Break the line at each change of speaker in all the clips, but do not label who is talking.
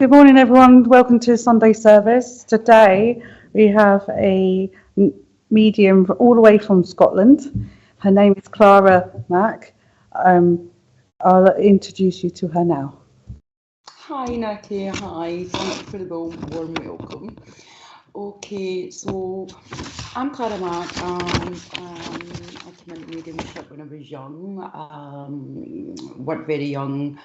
Good morning, everyone. Welcome to Sunday service. Today we have a medium all the way from Scotland. Her name is Clara Mac. I'll introduce you to her now.
Hi Nikki, hi, thanks for the warm welcome. Okay, so I'm Clara Mac and I came into mediumship when I was young, worked very young,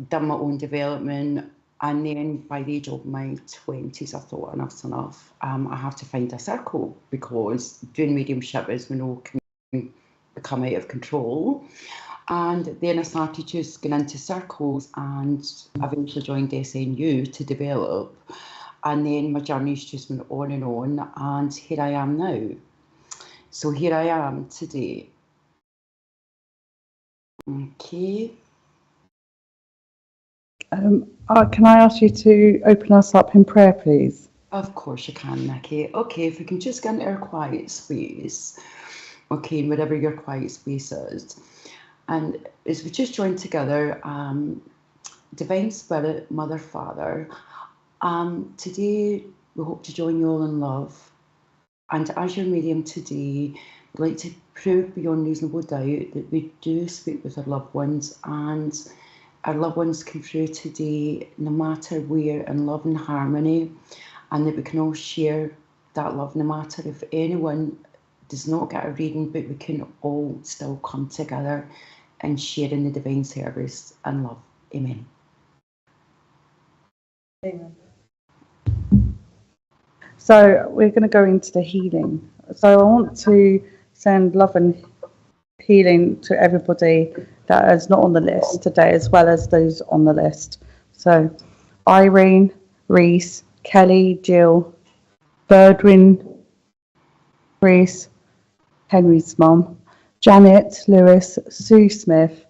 done my own development, and then by the age of my 20s I thought enough's enough. I have to find a circle because doing mediumship is when all can become out of control. And then I started just going into circles and eventually joined SNU to develop. And then my journey's just went on, and here I am now. So here I am today. Okay.
Can I ask you to open us up in prayer, please?
Of course you can, Nikki. Okay, if we can just get into our quiet space. Okay, and whatever your quiet space is. And as we just joined together, Divine Spirit, Mother, Father, today we hope to join you all in love. And as your medium today, we'd like to prove beyond reasonable doubt that we do speak with our loved ones, and our loved ones come through today no matter where, in love and harmony, and that we can all share that love no matter if anyone does not get a reading, but we can all still come together and share in the divine service and love. Amen.
Amen. So we're going to go into the healing. So I want to send love and healing to everybody that is not on the list today, as well as those on the list. So Irene, Reese, Kelly, Jill, Birdwin, Reese, Henry's mum, Janet, Lewis, Sue Smith,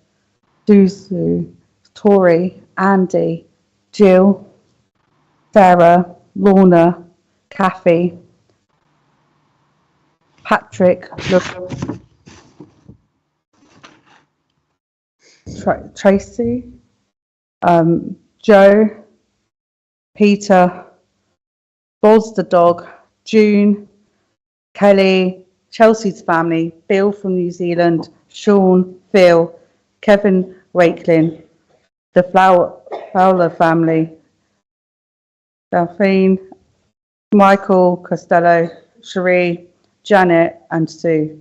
Suzu, Tori, Andy, Jill, Sarah, Lorna, Kathy, Patrick, Tracy, Joe, Peter, Boz the dog, June, Kelly, Chelsea's family, Bill from New Zealand, Sean, Phil, Kevin Wakelin, the Fowler family, Delphine, Michael Costello, Cherie, Janet, and Sue.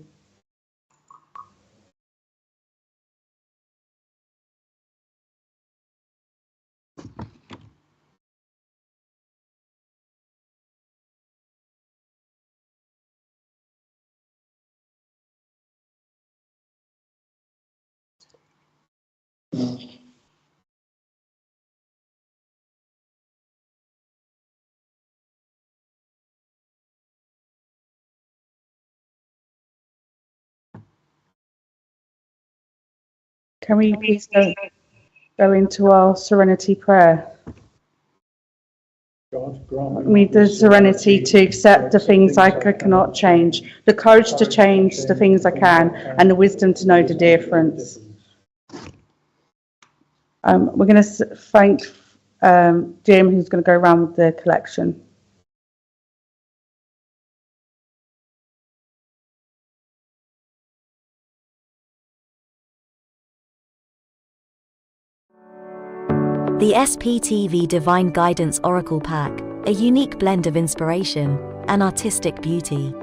Can we please go into our serenity prayer?
God, grant
Me the serenity to accept the things I cannot change, the courage to change the things I can, and the wisdom to know the difference. We're going to thank Jim, who's going to go around with the collection.
The SPTV Divine Guidance Oracle Pack, a unique blend of inspiration and artistic beauty.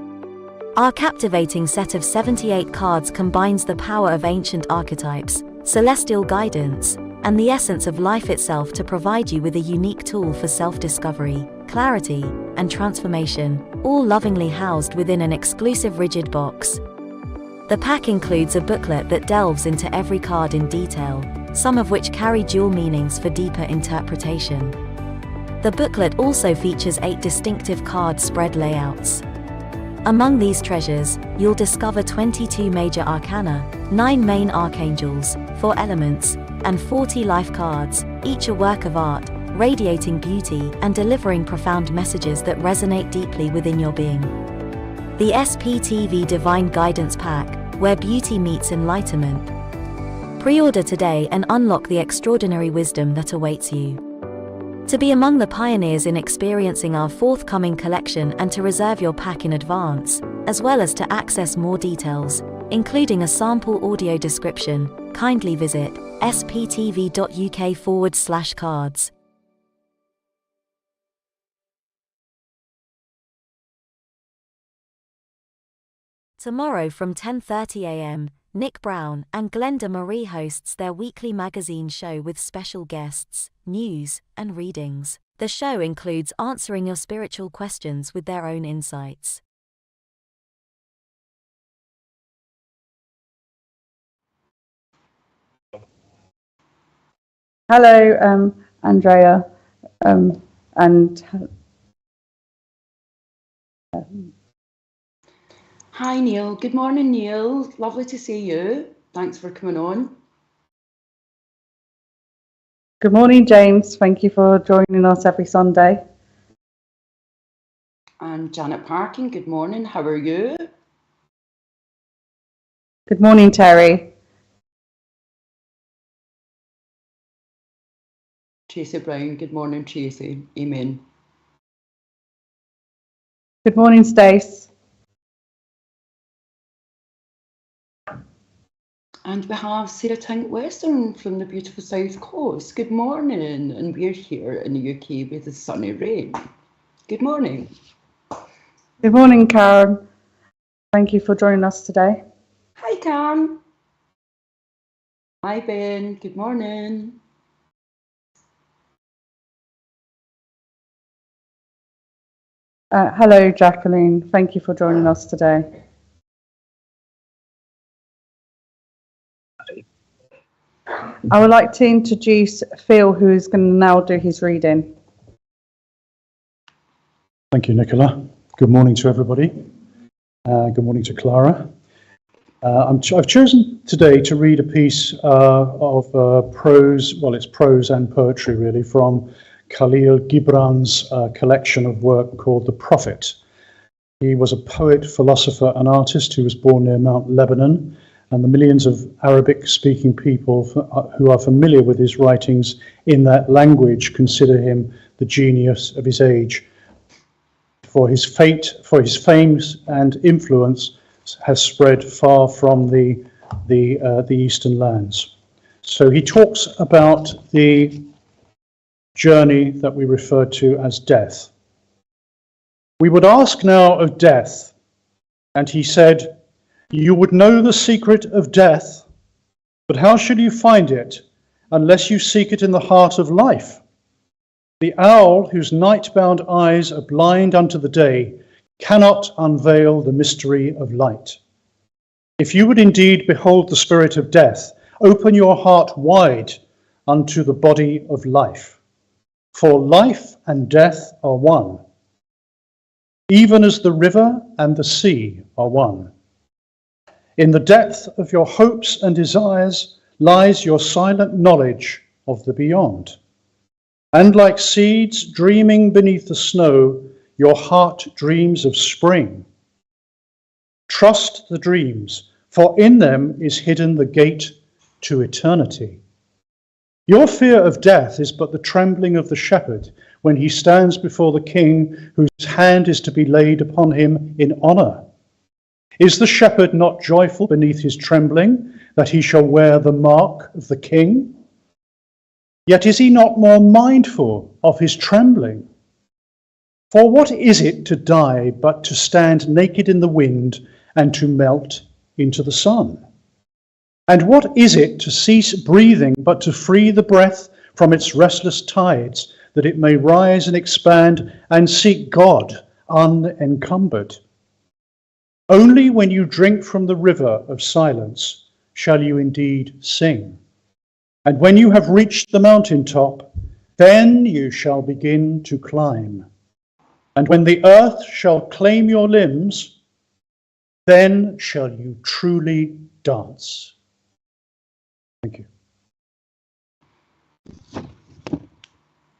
Our captivating set of 78 cards combines the power of ancient archetypes, celestial guidance, and the essence of life itself to provide you with a unique tool for self-discovery, clarity, and transformation, all lovingly housed within an exclusive rigid box. The pack includes a booklet that delves into every card in detail, some of which carry dual meanings for deeper interpretation. The booklet also features 8 distinctive card spread layouts. Among these treasures, you'll discover 22 major arcana, 9 main archangels, 4 elements, and 40 life cards, each a work of art, radiating beauty and delivering profound messages that resonate deeply within your being. The SPTV Divine Guidance Pack, where beauty meets enlightenment. Pre-order today and unlock the extraordinary wisdom that awaits you. To be among the pioneers in experiencing our forthcoming collection and to reserve your pack in advance, as well as to access more details, including a sample audio description, kindly visit sptv.uk/cards. Tomorrow from 10:30 a.m., Nick Brown and Glenda Marie hosts their weekly magazine show with special guests, news, and readings. The show includes answering your spiritual questions with their own insights.
Hello, Andrea, and
Hi Neil, good morning Neil, lovely to see you. Thanks for coming on.
good morning, James. Thank you for joining us every Sunday.
And Janet Parkin, good morning, how are you?
Good morning, Terry.
Tracy Brown, good morning Tracy, amen.
Good morning, Stace.
And we have Sarah Tink Western from the beautiful South Coast. Good morning, and we're here in the UK with the sunny rain. Good morning.
Good morning, Karen. Thank you for joining us today.
Hi Cam. Hi Ben, good morning.
Hello, Jacqueline. Thank you for joining us today. I would like to introduce Phil, who is going to now do his reading.
Thank you, Nicola. Good morning to everybody. Good morning to Clara. I've chosen today to read a piece of prose, well, it's prose and poetry really, from Khalil Gibran's collection of work called The Prophet. He was a poet, philosopher and artist who was born near Mount Lebanon, and the millions of Arabic-speaking people who are familiar with his writings in that language consider him the genius of his age. For his fame and influence has spread far from the eastern lands. So he talks about the journey that we refer to as death. We would ask now of death, and he said, "You would know the secret of death, but how should you find it unless you seek it in the heart of life? The owl, whose night-bound eyes are blind unto the day, cannot unveil the mystery of light. If you would indeed behold the spirit of death, open your heart wide unto the body of life. For life and death are one, even as the river and the sea are one. In the depth of your hopes and desires lies your silent knowledge of the beyond. And like seeds dreaming beneath the snow, your heart dreams of spring. Trust the dreams, for in them is hidden the gate to eternity. Your fear of death is but the trembling of the shepherd when he stands before the king whose hand is to be laid upon him in honor. Is the shepherd not joyful beneath his trembling that he shall wear the mark of the king? Yet is he not more mindful of his trembling? For what is it to die but to stand naked in the wind and to melt into the sun? And what is it to cease breathing but to free the breath from its restless tides, that it may rise and expand and seek God unencumbered? Only when you drink from the river of silence shall you indeed sing. And when you have reached the mountaintop, then you shall begin to climb. And when the earth shall claim your limbs, then shall you truly dance. Thank you.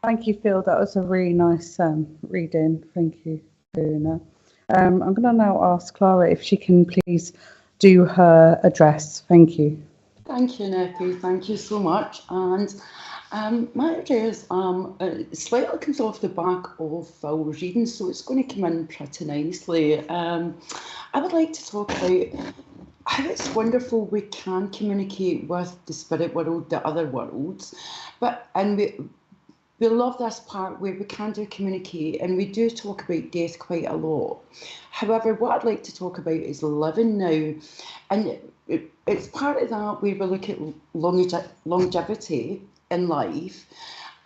Thank you, Phil. That was a really nice reading. Thank you for doing that. I'm going to now ask Clara if she can please do her address. Thank you.
Thank you, Nicky. Thank you so much. And My address slightly comes off the back of Phil's reading, so it's going to come in pretty nicely. I would like to talk about how it's wonderful we can communicate with the spirit world, the other worlds, and we love this part where we can do communicate, and we do talk about death quite a lot. However, what I'd like to talk about is living now, and it's part of that where we look at longevity in life,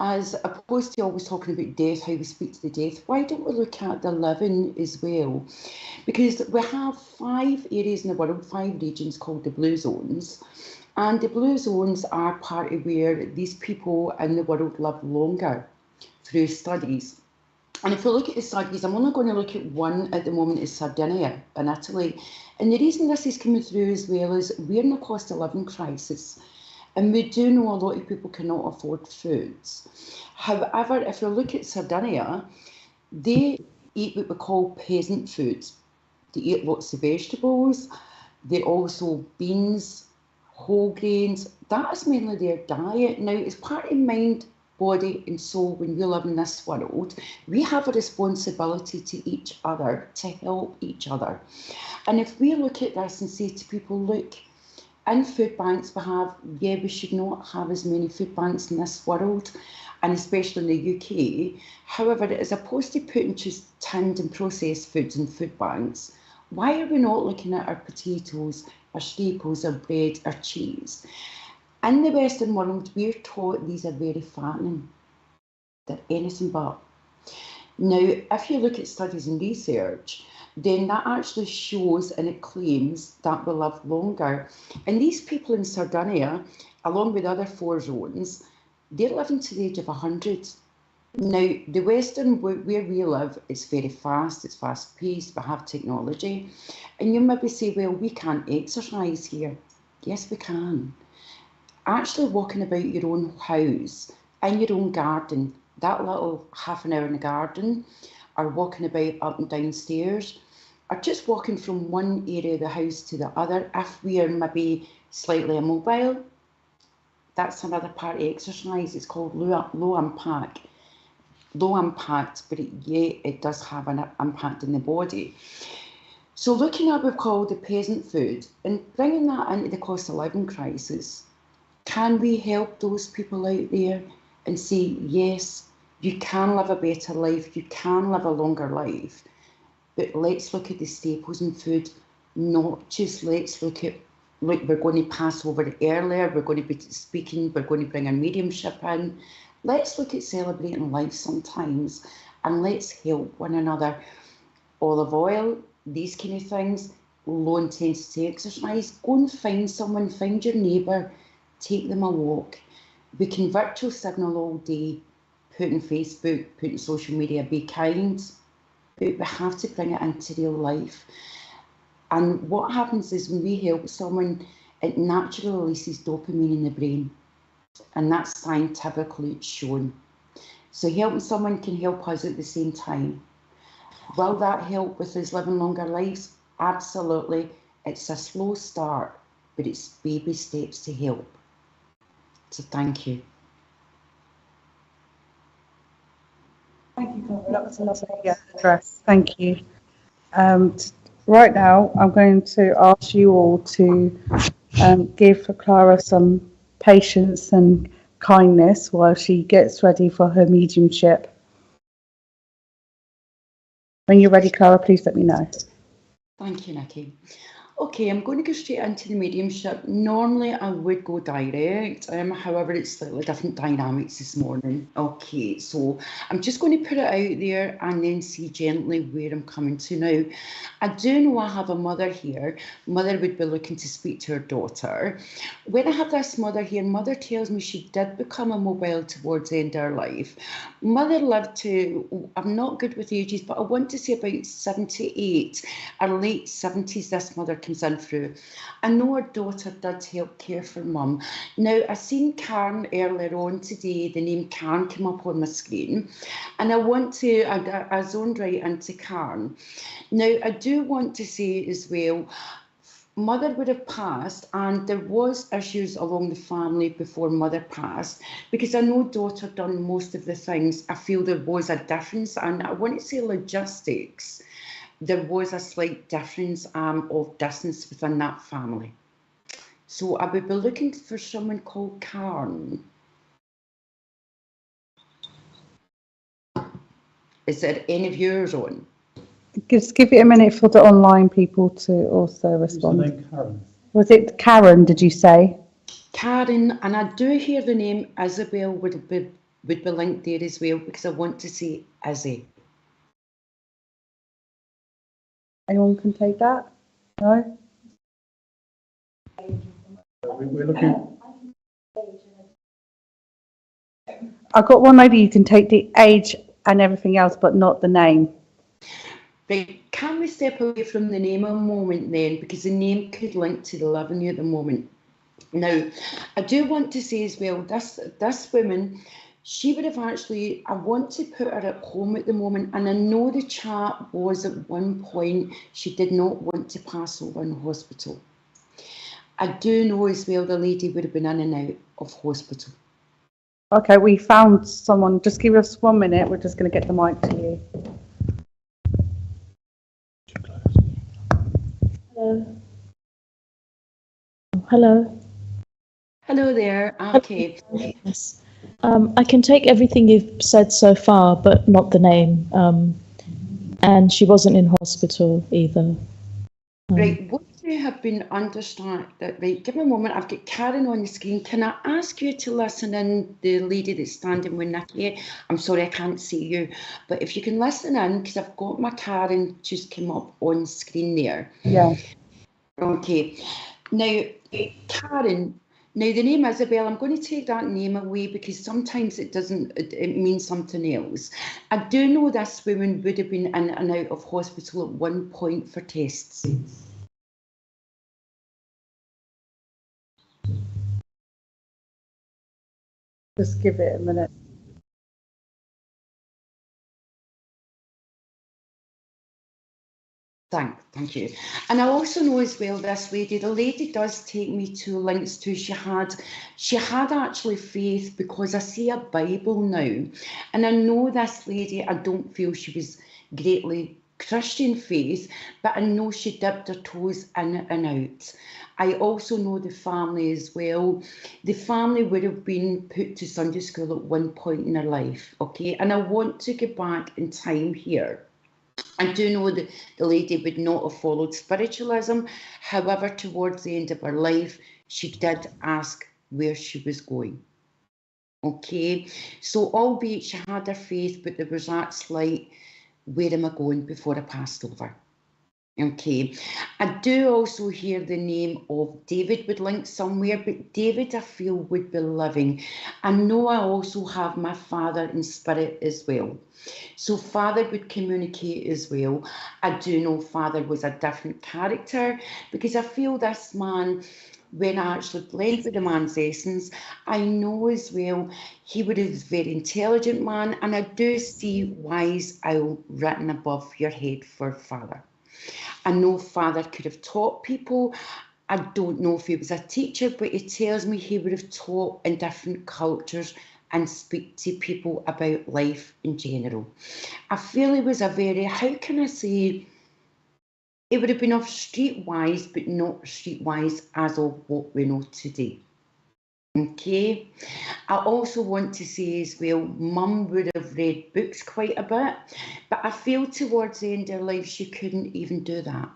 as opposed to always talking about death, how we speak to the death. Why don't we look at the living as well? Because we have 5 areas in the world, 5 regions called the blue zones. And the blue zones are part of where these people in the world live longer through studies. And if we look at the studies, I'm only going to look at one at the moment, is Sardinia in Italy. And the reason this is coming through as well is we're in a cost of living crisis. And we do know a lot of people cannot afford foods. However, if we look at Sardinia, they eat what we call peasant foods. They eat lots of vegetables. They also beans, whole grains. That is mainly their diet. Now, it's part of mind, body and soul. When we live in this world, we have a responsibility to each other, to help each other. And if we look at this and say to people, look, in food banks we should not have as many food banks in this world, and especially in the UK. However, as opposed to putting just tinned and processed foods in food banks, why are we not looking at our potatoes, our staples, our bread, our cheese? In the Western world, we're taught these are very fattening. They're anything but. Now, if you look at studies and research, then that actually shows and it claims that we live longer. And these people in Sardinia, along with other 4 zones, they're living to the age of 100. Now, the Western, where we live, it's very fast, it's fast paced, we have technology. And you maybe say, well, we can't exercise here. Yes, we can. Actually walking about your own house, in your own garden, that little half an hour in the garden, or walking about up and downstairs, or just walking from one area of the house to the other, if we are maybe slightly immobile, that's another part of exercise. It's called low impact, but it does have an impact in the body. So looking at what we call the peasant food and bringing that into the cost of living crisis, can we help those people out there and say, yes, you can live a better life, you can live a longer life, but let's look at the staples in food, not just let's look at, look, we're going to pass over it earlier, we're going to be speaking, we're going to bring our mediumship in. Let's look at celebrating life sometimes, and let's help one another. Olive oil, these kind of things, low intensity exercise, go and find someone, find your neighbour, take them a walk. We can virtual signal all day, put in Facebook, put in social media, be kind, but we have to bring it into real life. And what happens is when we help someone, it naturally releases dopamine in the brain, and that's scientifically shown. So helping someone can help us at the same time. Will that help with us living longer lives? Absolutely. It's a slow start, but it's baby steps to help. So thank you.
Thank you, Clara. That was a lovely address. Thank you. Right now, I'm going to ask you all to give Clara some patience and kindness while she gets ready for her mediumship. When you're ready, Clara, please let me know.
Thank you, Nikki. Okay, I'm going to go straight into the mediumship. Normally I would go direct, however it's slightly different dynamics this morning. Okay, so I'm just going to put it out there and then see gently where I'm coming to now. I do know I have a mother here. Mother would be looking to speak to her daughter. When I have this mother here, mother tells me she did become immobile towards the end of her life. Mother lived to, I'm not good with ages, but I want to say about 78 or late 70s this mother comes in through. I know her daughter did help care for mum. Now, I seen Karen earlier on today, the name Karen came up on my screen, and I want to, I zoned right into Karen. Now, I do want to say as well, mother would have passed, and there was issues along the family before mother passed, because I know daughter done most of the things. I feel there was a difference, and I want to say logistics. There was a slight difference of distance within that family. So I would be looking for someone called Karen. Is there any of yours on?
Just give it a minute for the online people to also respond.
What's the name, Karen?
Was it Karen, did you say?
Karen, and I do hear the name Isabel would be linked there as well, because I want to say Izzy.
Anyone can take that? No?
We're looking.
I've got one lady, you can take the age and everything else, but not the name.
Right, can we step away from the name a moment then, because the name could link to the living at the moment. Now, I do want to say as well, this woman, she would have actually, I want to put her at home at the moment, and I know the chat was at one point, she did not want to pass over in hospital. I do know as well the lady would have been in and out of hospital.
Okay, we found someone. Just give us 1 minute. We're just going to get the mic to you.
Hello. Hello.
Hello there. Okay.
Yes. I can take everything you've said so far, but not the name. And she wasn't in hospital either.
Right, what you have been understand that, right, give me a moment, I've got Karen on the screen. Can I ask you to listen in, the lady that's standing with Nikki? I'm sorry, I can't see you, but if you can listen in, because I've got my Karen just came up on screen there.
Yeah.
Okay, now, Karen, now the name Isabel, I'm going to take that name away because sometimes it doesn't, it means something else. I do know this woman would have been in and out of hospital at one point for tests.
Just give it a minute.
Thank you. And I also know as well this lady, the lady does take me to links to she had actually faith, because I see a Bible now, and I know this lady, I don't feel she was greatly Christian faith, but I know she dipped her toes in and out. I also know the family as well. The family would have been put to Sunday school at one point in their life, okay? And I want to go back in time here. I do know that the lady would not have followed spiritualism. However, towards the end of her life, she did ask where she was going. Okay, so albeit she had her faith, but there was that slight, where am I going before I passed over? Okay, I do also hear the name of David would link somewhere, but David I feel would be living. I know I also have my father in spirit as well. So father would communicate as well. I do know father was a different character, because I feel this man, when I actually blend with the man's essence, I know as well he would have a very intelligent man, and I do see wise owl written above your head for father. I know father could have taught people. I don't know if he was a teacher, but he tells me he would have taught in different cultures and speak to people about life in general. I feel he was a very, how can I say, he would have been of streetwise, but not streetwise as of what we know today. Okay, I also want to say as well, mum would have read books quite a bit, but I feel towards the end of her life she couldn't even do that.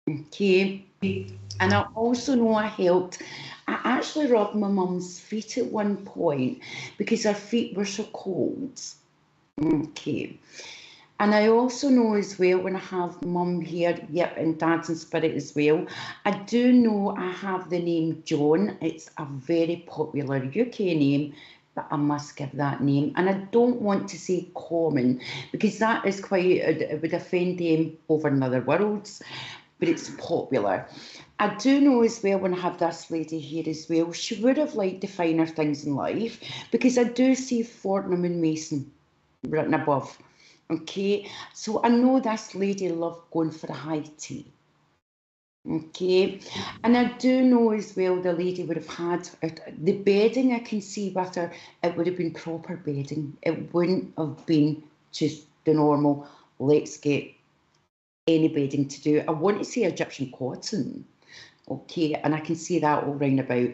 Okay, and I also know I helped. I actually rubbed my mum's feet at one point because her feet were so cold. Okay. And I also know as well, when I have mum here, yep, and dad's in spirit as well, I do know I have the name John. It's a very popular UK name, but I must give that name. And I don't want to say common, because that is quite, it would offend them over in other worlds, but it's popular. I do know as well, when I have this lady here as well, she would have liked the finer things in life, because I do see Fortnum and Mason written above. Okay, so I know this lady loved going for a high tea. Okay, and I do know as well the lady would have had the bedding. I can see with her, it would have been proper bedding. It wouldn't have been just the normal, let's get any bedding to do. I want to say Egyptian cotton. Okay, and I can see that all round about.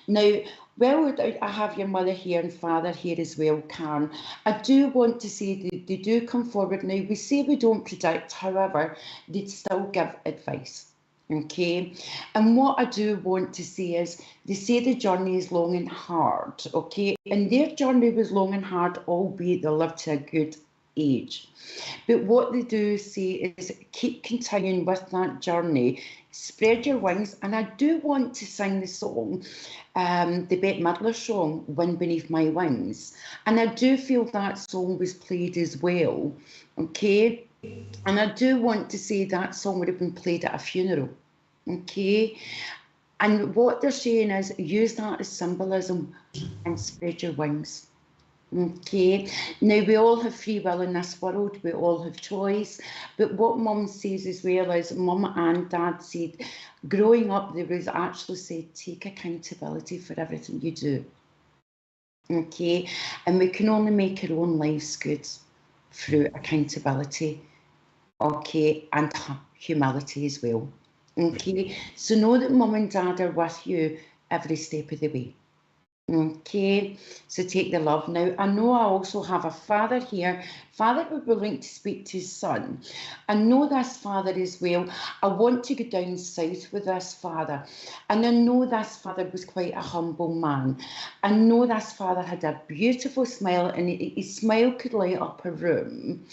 Now, well, I have your mother here and father here as well, Karen. I do want to say they do come forward. Now, we say we don't predict, however, they'd still give advice. Okay, and what I do want to say is they say the journey is long and hard. Okay, and their journey was long and hard, albeit they lived to a good age. But what they do say is keep continuing with that journey, spread your wings. And I do want to sing the song, the Bette Midler song, Wind Beneath My Wings. And I do feel that song was played as well. Okay. And I do want to say that song would have been played at a funeral. Okay. And what they're saying is use that as symbolism and spread your wings. Okay, now we all have free will in this world, we all have choice, but what mum says as well is mum and dad said growing up they was actually said take accountability for everything you do. Okay, and we can only make our own lives good through accountability, okay, and humility as well. Okay, so know that mum and dad are with you every step of the way. Okay, so take the love. Now, I know I also have a father here. Father would be willing to speak to his son. I know this father as well. I want to go down south with this father. And I know this father was quite a humble man. I know this father had a beautiful smile and his smile could light up a room.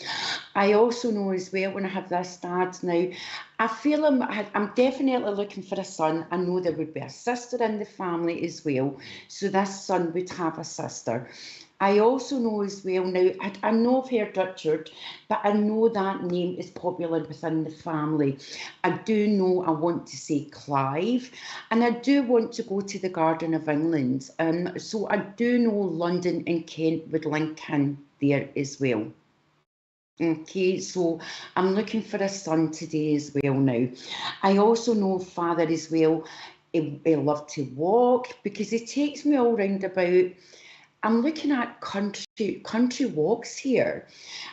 I also know as well when I have this dad now, I feel I'm definitely looking for a son. I know there would be a sister in the family as well. So this son would have a sister. I also know as well now, I know I've heard Richard, but I know that name is popular within the family. I do know I want to say Clive, and I do want to go to the Garden of England. So I do know London and Kent would link in there as well. Okay, so I'm looking for a son today as well now. I also know father as well. He loved to walk because he takes me all round about. I'm looking at country walks here,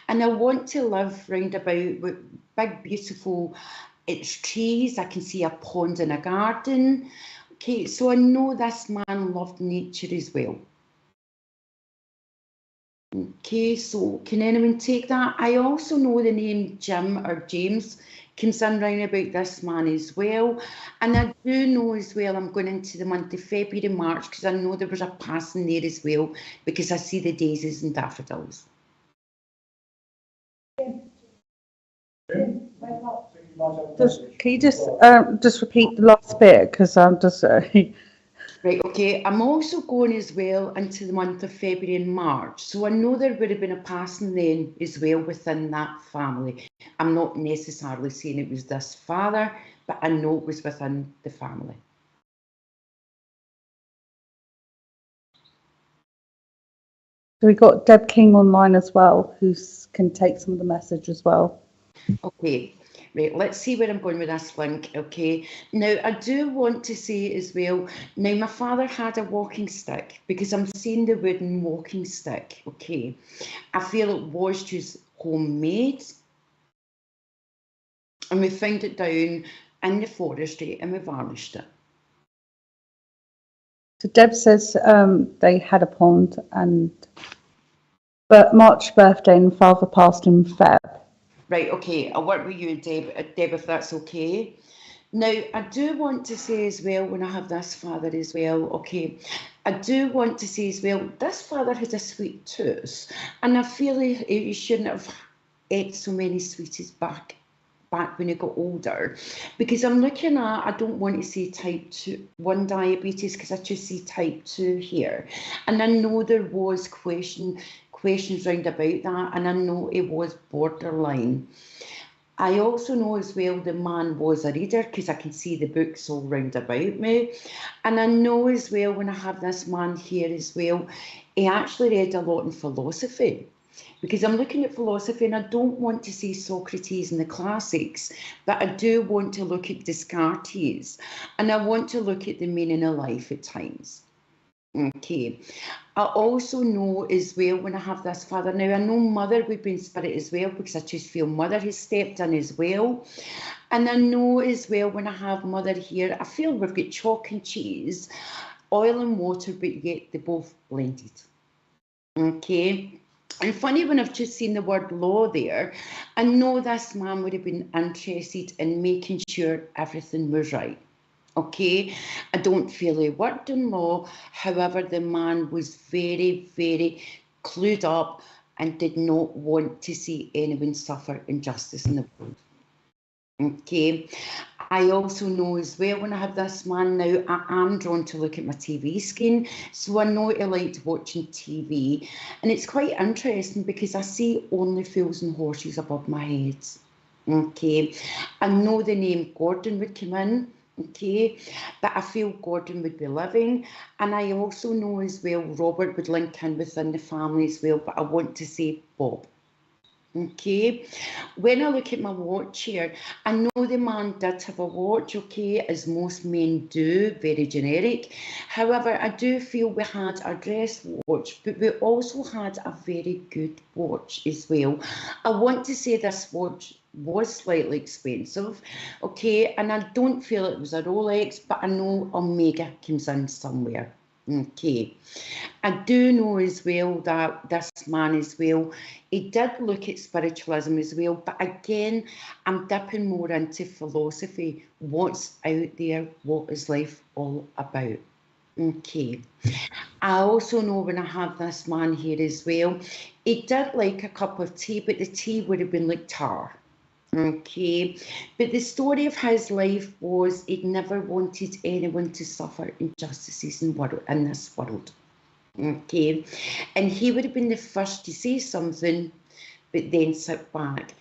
and I want to live round about with big beautiful it's trees. I can see a pond and a garden. Okay, so I know this man loved nature as well. Okay, so can anyone take that? I also know the name Jim or James comes in round about this man as well. And I do know as well, I'm going into the month of February, March, because I know there was a passing there as well, because I see the daisies and daffodils.
Can you just repeat the last bit? Because I'm just...
Right, okay. I'm also going as well into the month of February and March. So I know there would have been a passing then as well within that family. I'm not necessarily saying it was this father, but I know it was within the family.
So we got Deb King online as well, who can take some of the message as well.
Okay, right, let's see where I'm going with this link, okay. Now, I do want to say as well, now my father had a walking stick, because I'm seeing the wooden walking stick, okay. I feel it was just homemade, and we found it down in the forestry and we varnished it.
So Deb says they had a pond, but March birthday and father passed in Feb.
Right, okay, I'll work with you, Deb, if that's okay. Now, I do want to say as well, when I have this father as well, okay, I do want to say as well, this father had a sweet tooth, and I feel he shouldn't have ate so many sweeties back when he got older, because I'm looking at, I don't want to say type 1 diabetes, because I just see type 2 here, and I know there was questions round about that, and I know it was borderline. I also know as well the man was a reader, because I can see the books all round about me, and I know as well when I have this man here as well, he actually read a lot in philosophy. Because I'm looking at philosophy and I don't want to say Socrates and the classics, but I do want to look at Descartes, and I want to look at the meaning of life at times. Okay. I also know as well when I have this father, now I know mother would be in spirit as well, because I just feel mother has stepped in as well. And I know as well when I have mother here, I feel we've got chalk and cheese, oil and water, but yet they're both blended. Okay. And funny, when I've just seen the word law there, I know this man would have been interested in making sure everything was right. Okay, I don't feel he worked in law. However, the man was very, very clued up and did not want to see anyone suffer injustice in the world. Okay, I also know as well when I have this man now, I am drawn to look at my TV screen. So I know I liked watching TV. And it's quite interesting because I see only fools and horses above my head. Okay, I know the name Gordon would come in. Okay, but I feel Gordon would be living, and I also know as well Robert would link in within the family as well, but I want to say Bob. Okay, when I look at my watch here, I know the man did have a watch, okay, as most men do, very generic. However, I do feel we had a dress watch, but we also had a very good watch as well. I want to say this watch was slightly expensive, okay, and I don't feel it was a Rolex, but I know Omega comes in somewhere. Okay, I do know as well that this man as well, he did look at spiritualism as well, but again, I'm dipping more into philosophy. What's out there? What is life all about? Okay, I also know when I have this man here as well, he did like a cup of tea, but the tea would have been like tar. Okay, but the story of his life was he'd never wanted anyone to suffer injustices in this world. Okay, and he would have been the first to say something, but then sit back.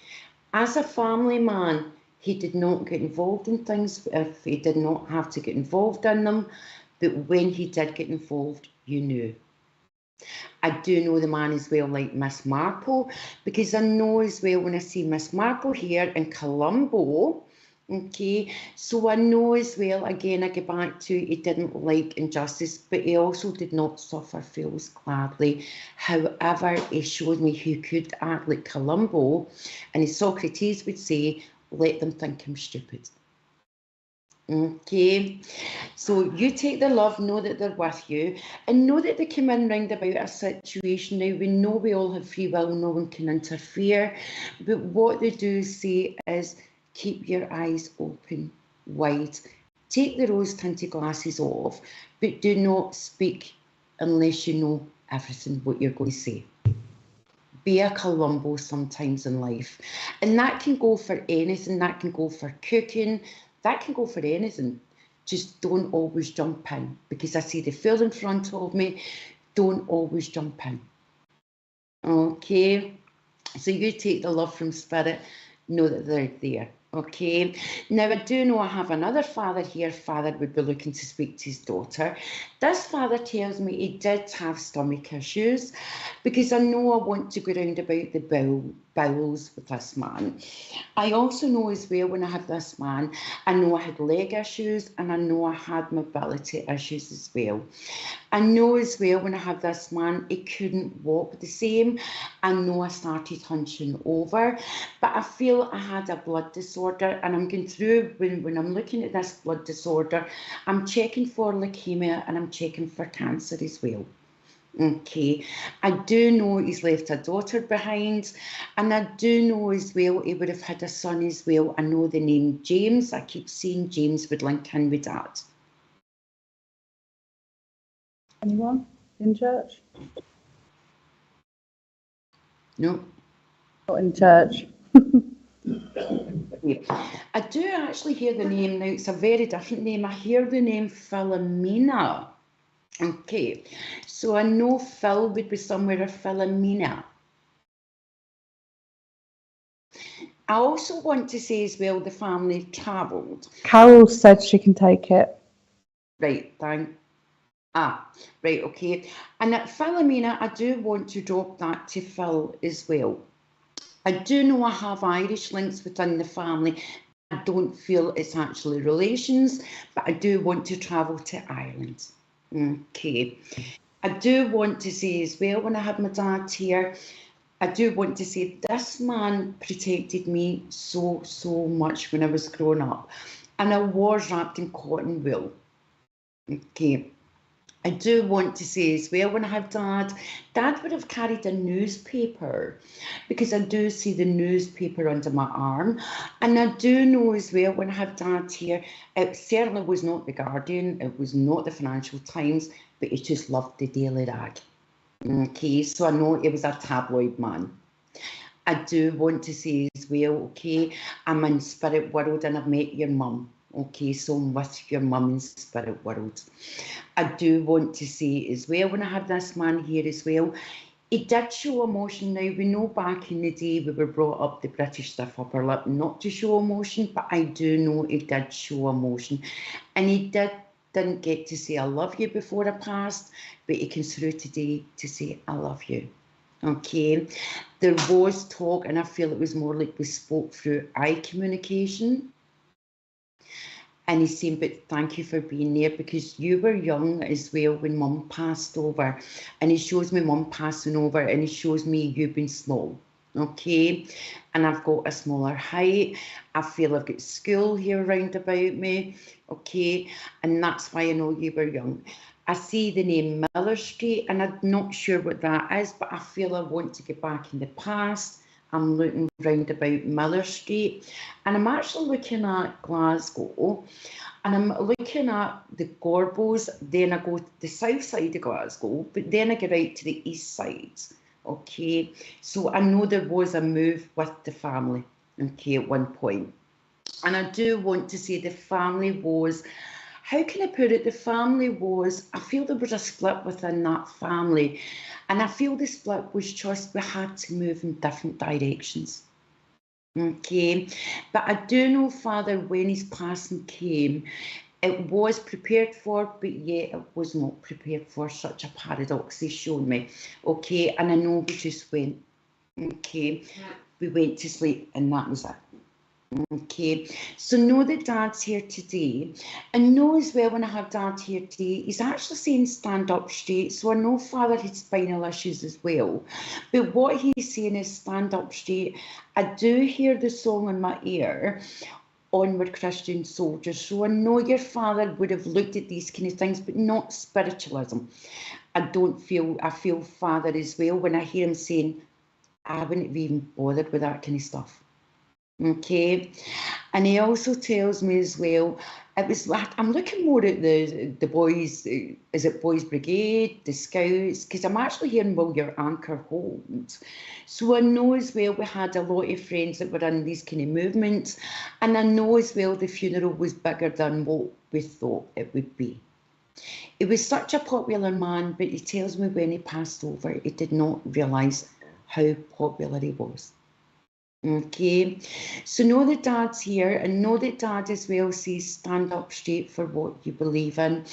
As a family man, he did not get involved in things if he did not have to get involved in them, but when he did get involved, you knew. I do know the man as well like Miss Marple, because I know as well when I see Miss Marple here in Colombo, okay, so I know as well, again, I go back to he didn't like injustice, but he also did not suffer fools gladly. However, he showed me who could act like Colombo, and as Socrates would say, let them think I'm stupid. Okay, so you take the love, know that they're with you, and know that they come in round about a situation. Now, we know we all have free will, no one can interfere, but what they do say is keep your eyes open wide, take the rose tinted glasses off, but do not speak unless you know everything what you're going to say. Be a Columbo sometimes in life, and that can go for anything. That can go for cooking, that can go for anything. Just don't always jump in, because I see the field in front of me. Don't always jump in. Okay, so you take the love from spirit, know that they're there. Okay, now I do know I have another father here. Father would be looking to speak to his daughter. This father tells me he did have stomach issues, because I know I want to go round about the bowels with this man. I also know as well when I have this man, I know I had leg issues, and I know I had mobility issues as well. I know as well when I have this man, he couldn't walk the same. I know I started hunching over, but I feel I had a blood disorder, and I'm going through, when I'm looking at this blood disorder, I'm checking for leukemia and I'm checking for cancer as well. Okay, I do know he's left a daughter behind, and I do know as well he would have had a son as well. I know the name James. I keep seeing James would link in with that.
Anyone in church?
No.
Not in church.
I do actually hear the name now. It's a very different name. I hear the name Philomena. Okay, so I know Phil would be somewhere, or Philomena. I also want to say as well the family travelled.
Carol said she can take it.
Right, thank. Right, okay. And at Philomena, I do want to drop that to Phil as well. I do know I have Irish links within the family. I don't feel it's actually relations, but I do want to travel to Ireland. Okay. I do want to say as well, when I had my dad here, I do want to say this man protected me so much when I was growing up. And I was wrapped in cotton wool. Okay. I do want to say as well, when I had Dad would have carried a newspaper, because I do see the newspaper under my arm. And I do know as well, when I had Dad here, it certainly was not the Guardian, it was not the Financial Times, but he just loved the Daily Rag. Okay, so I know he was a tabloid man. I do want to say as well, okay, I'm in spirit world and I've met your mum. Okay, so I'm with your mum in spirit world. I do want to say as well, when I have this man here as well, he did show emotion. Now, we know back in the day we were brought up the British stiff upper lip not to show emotion, but I do know he did show emotion. And he didn't get to say I love you before I passed, but he came through today to say I love you. Okay, there was talk, and I feel it was more like we spoke through eye communication. And he's saying, but thank you for being there, because you were young as well when Mum passed over. And he shows me Mum passing over, and he shows me you being small. Okay, and I've got a smaller height. I feel I've got school here round about me. Okay, and that's why I know you were young. I see the name Miller Street, and I'm not sure what that is, but I feel I want to get back in the past. I'm looking round about Miller Street, and I'm actually looking at Glasgow, and I'm looking at the Gorbals. Then I go to the south side of Glasgow, but then I get out to the east side. Okay, so I know there was a move with the family, okay, at one point. And I do want to say the family was, how can I put it? The family was, I feel there was a split within that family. And I feel the split was just we had to move in different directions. Okay, but I do know, Father, when his passing came, it was prepared for, but yet it was not prepared for. Such a paradox he's shown me. Okay, and I know we just went, okay, we went to sleep and that was it. Okay, so know that Dad's here today, and know as well when I have Dad here today, he's actually saying stand up straight. So I know Father had spinal issues as well, but what he's saying is stand up straight. I do hear the song in my ear, Onward Christian Soldiers. So I know your father would have looked at these kind of things, but not spiritualism. I feel Father as well when I hear him saying, I wouldn't be even bothered with that kind of stuff. Okay, and he also tells me as well, it was like, I'm looking more at the boys, is it Boys Brigade, the Scouts, because I'm actually hearing, will your anchor hold? So I know as well we had a lot of friends that were in these kind of movements, and I know as well the funeral was bigger than what we thought it would be. He was such a popular man, but he tells me when he passed over, he did not realise how popular he was. Okay, so know that Dad's here, and know that Dad as well says stand up straight for what you believe in.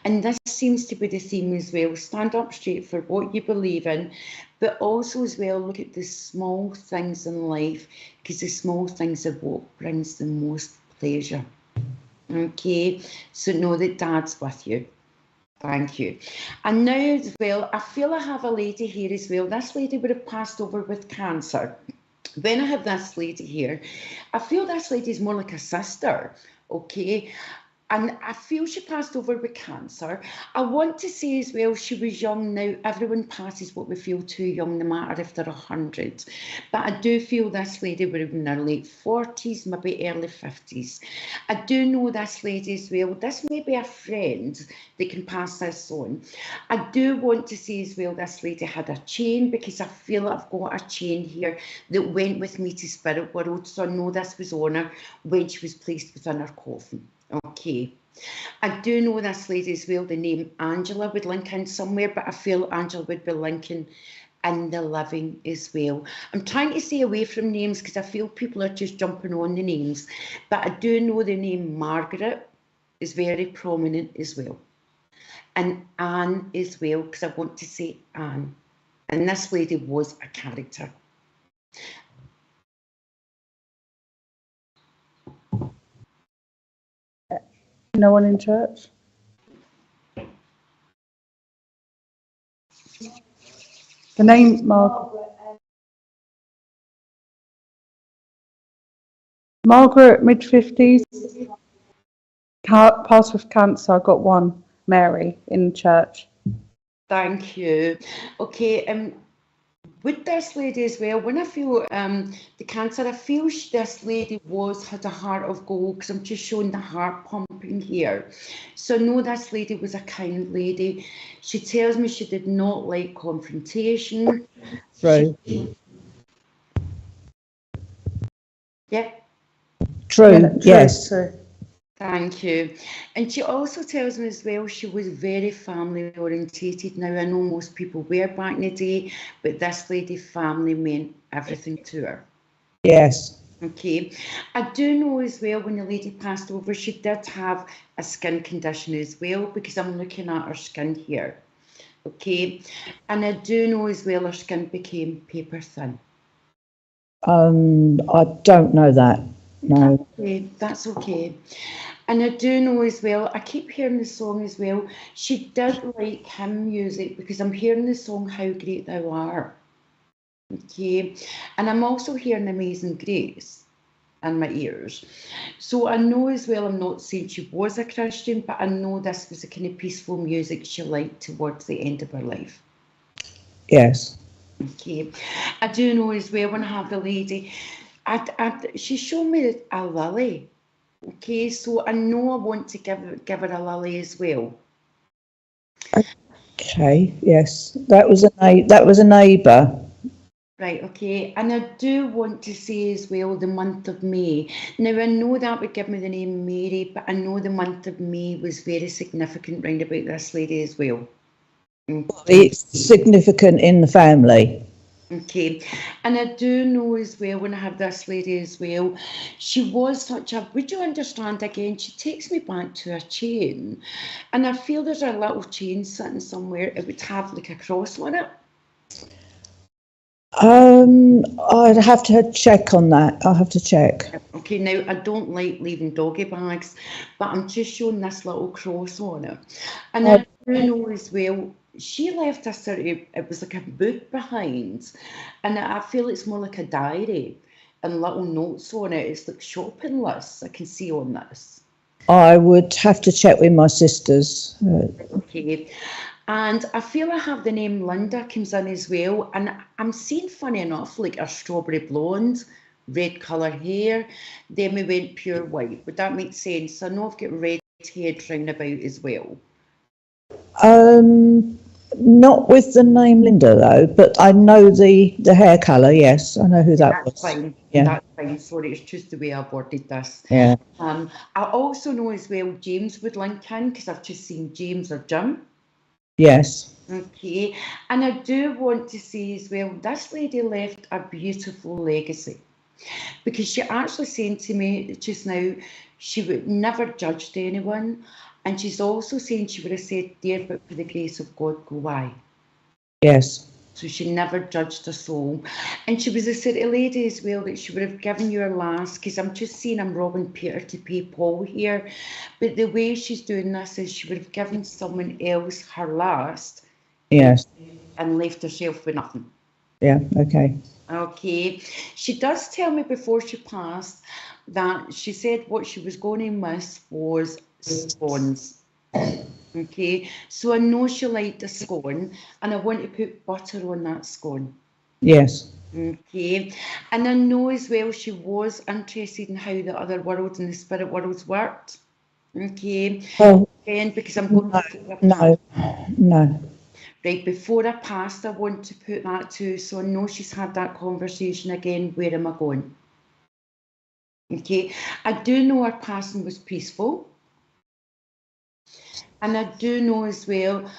And this seems to be the theme as well, stand up straight for what you believe in, but also as well look at the small things in life, because the small things are what brings the most pleasure. Okay, so know that Dad's with you. Thank you. And now as well, I feel I have a lady here as well. This lady would have passed over with cancer. When I have this lady here, I feel this lady is more like a sister, okay? And I feel she passed over with cancer. I want to say as well, she was young. Now, everyone passes what we feel too young, no matter if they're 100. But I do feel this lady would have been in her late 40s, maybe early 50s. I do know this lady as well. This may be a friend that can pass this on. I do want to say as well, this lady had a chain, because I feel I've got a chain here that went with me to spirit world. So I know this was on her when she was placed within her coffin. Okay, I do know this lady as well, the name Angela would link in somewhere, but I feel Angela would be linking in the living as well. I'm trying to stay away from names because I feel people are just jumping on the names, but I do know the name Margaret is very prominent as well. and Anne as well, because I want to say Anne. And this lady was a character.
No one in church? The name Margaret, mid-50s, passed with cancer. I got one, Mary, in church.
Thank you. Okay, with this lady as well, when I feel the cancer, I feel this lady had a heart of gold, because I'm just showing the heart pumping here. So I know this lady was a kind lady. She tells me she did not like confrontation.
True.
Yeah.
True, yes.
True.
Thank you. And she also tells me as well she was very family orientated. Now, I know most people were back in the day, but this lady, family meant everything to her.
Yes.
Okay. I do know as well when the lady passed over, she did have a skin condition as well, because I'm looking at her skin here. Okay. And I do know as well her skin became paper thin.
I don't know that. No.
Okay, that's okay. And I do know as well, I keep hearing the song as well. She did like hymn music, because I'm hearing the song How Great Thou Art. Okay. And I'm also hearing Amazing Grace in my ears. So I know as well, I'm not saying she was a Christian, but I know this was the kind of peaceful music she liked towards the end of her life.
Yes.
Okay. I do know as well, when I have the lady, she showed me a lily. Okay, so I know I want to give her a lily as well.
Okay, yes. That was a neighbour.
Right, okay, and I do want to say as well the month of May. Now, I know that would give me the name Mary, but I know the month of May was very significant round about this lady as well.
It's significant in the family.
Okay, and I do know as well, when I have this lady as well, she was such a, would you understand again, she takes me back to a chain, and I feel there's a little chain sitting somewhere, it would have like a cross on it.
I'd have to check on that. I'll have to check.
Okay, now I don't like leaving doggy bags, but I'm just showing this little cross on it. And I do know as well, she left a sort of, it was like a book behind, and I feel it's more like a diary and little notes on it. It's like shopping lists I can see on this.
I would have to check with my sisters.
Okay. And I feel I have the name Linda comes in as well. And I'm seeing, funny enough, like a strawberry blonde, red colour hair. Then we went pure white. Would that make sense? I know I've got red hair round about as well.
Not with the name Linda though, but I know the hair colour. Yes, I know who that was.
Fine.
Yeah.
That's fine. Sorry, it's just the way I worded this.
Yeah.
I also know as well James would link in, because I've just seen James or Jim.
Yes.
Okay, and I do want to say as well, this lady left a beautiful legacy, because she actually said to me just now, she would never judged anyone, and she's also saying she would have said, dear, but for the grace of God, go I.
Yes.
So she never judged a soul. And she was a sort of lady as well that she would have given you her last, because I'm just seeing I'm robbing Peter to pay Paul here. But the way she's doing this is she would have given someone else her last.
Yes.
And left herself with nothing.
Yeah, okay.
Okay. She does tell me before she passed that she said what she was going to miss was scones. Okay, so I know she liked a scone, and I want to put butter on that scone.
Yes.
Okay, and I know as well she was interested in how the other worlds and the spirit worlds worked. Okay,
Oh,
again, because I'm going to
no.
Right, before I passed, I want to put that too, so I know she's had that conversation again. Where am I going? Okay, I do know her passing was peaceful. And I do know as well,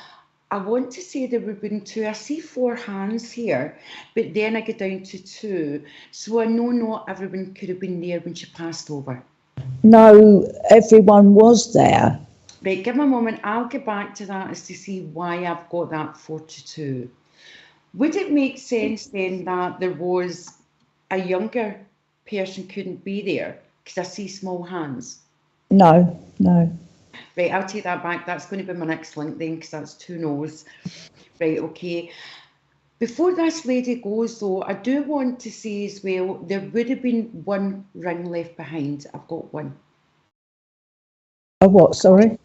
I want to say there would have been two. I see 4 hands here, but then I get down to 2. So I know not everyone could have been there when she passed over.
No, everyone was there.
Right, give me a moment. I'll get back to that as to see why I've got that 42. Would it make sense then that there was a younger person couldn't be there? Because I see small hands.
No, no.
Right, I'll take that back. That's going to be my next link then, because that's 2 no's. Right, okay. Before this lady goes, though, I do want to say as well, there would have been 1 ring left behind. I've got 1.
A what, sorry?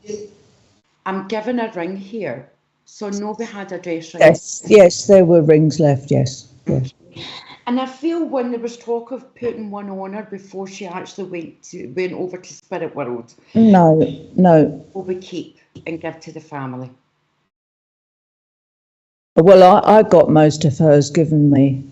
I'm given a ring here. So nobody had a dress ring.
Yes, there were rings left, yes. Yes.
And I feel when there was talk of putting 1 on her before she actually went over to Spirit World,
No.
we keep and give to the family.
Well, I got most of hers given me.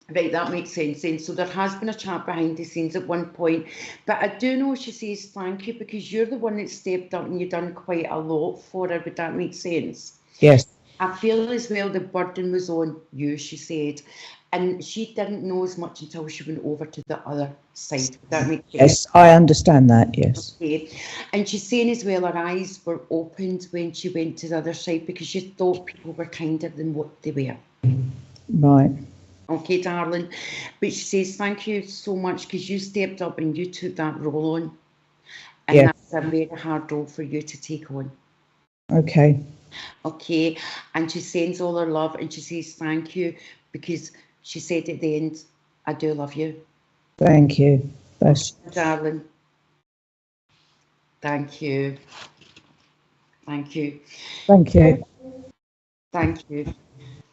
Right, that makes sense then. So there has been a chat behind the scenes at one point, but I do know she says thank you because you're the one that stepped up and you've done quite a lot for her. Would that make sense?
Yes.
I feel as well the burden was on you, she said, and she didn't know as much until she went over to the other side. Would that make sense?
Yes, I understand that, yes.
Okay. And she's saying as well her eyes were opened when she went to the other side because she thought people were kinder than what they were.
Right.
Okay, darling. But she says, thank you so much because you stepped up and you took that role on. And
Yeah.
that's a very hard role for you to take on.
Okay.
Okay. And she sends all her love and she says, thank you because she said at the end, I do love you.
Thank you. That's...
Darling. Thank you. Thank you.
Thank you.
Thank you.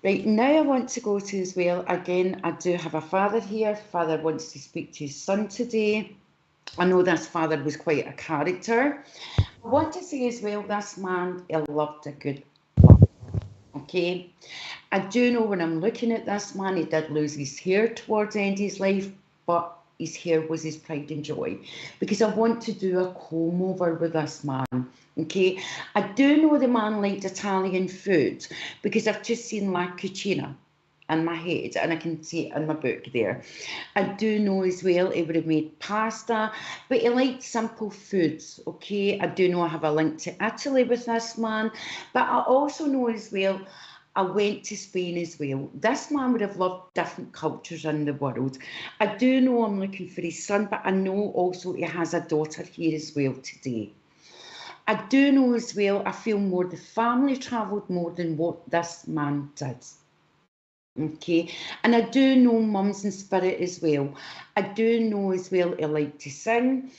Right, now I want to go to as well, again, I do have a father here. Father wants to speak to his son today. I know this father was quite a character. I want to say as well, this man, he loved a good love. Okay? I do know when I'm looking at this man, he did lose his hair towards the end of his life, but his hair was his pride and joy. Because I want to do a comb over with this man. Okay, I do know the man liked Italian food because I've just seen La Cucina in my head and I can see it in my book there. I do know as well he would have made pasta, but he liked simple foods. Okay, I do know I have a link to Italy with this man, but I also know as well I went to Spain as well. This man would have loved different cultures in the world. I do know I'm looking for his son, but I know also he has a daughter here as well today. I do know as well, I feel more the family travelled more than what this man did. Okay, and I do know Mum's in spirit as well. I do know as well he liked to sing.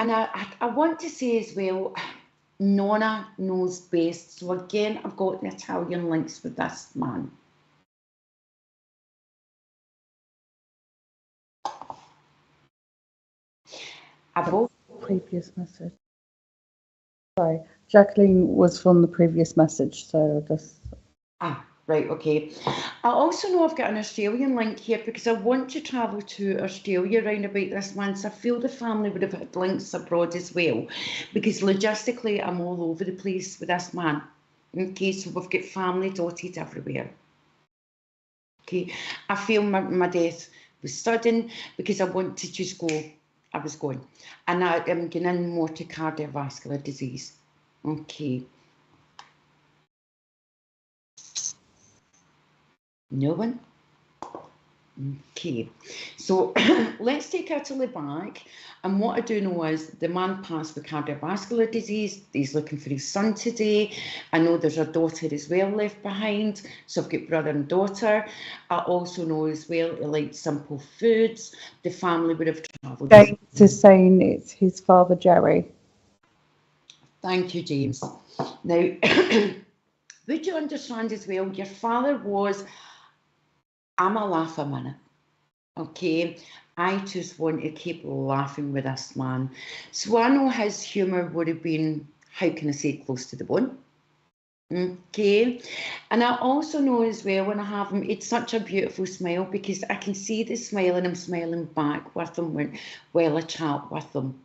And I want to say as well, Nonna knows best. So again, I've got the Italian links with this man. I've also
Previous message. Sorry, Jacqueline was from the previous message, so just...
right, okay. I also know I've got an Australian link here because I want to travel to Australia round about this month. So I feel the family would have had links abroad as well because logistically I'm all over the place with this man. Okay, so we've got family dotted everywhere. Okay, I feel my death was sudden because I want to just go. I was going. And I am getting in more to cardiovascular disease. Okay. No one? Okay, so let's take Italy back. And what I do know is the man passed with cardiovascular disease. He's looking for his son today. I know there's a daughter as well left behind. So I've got brother and daughter. I also know as well he liked simple foods. The family would have travelled.
James is saying it's his father, Jerry.
Thank you, James. Now, would you understand as well, your father was... I'm a laugh a minute, okay? I just want to keep laughing with this man. So I know his humour would have been, how can I say, close to the bone. Okay, and I also know as well when I have him, it's such a beautiful smile because I can see the smile and I'm smiling back with him while I chat with him.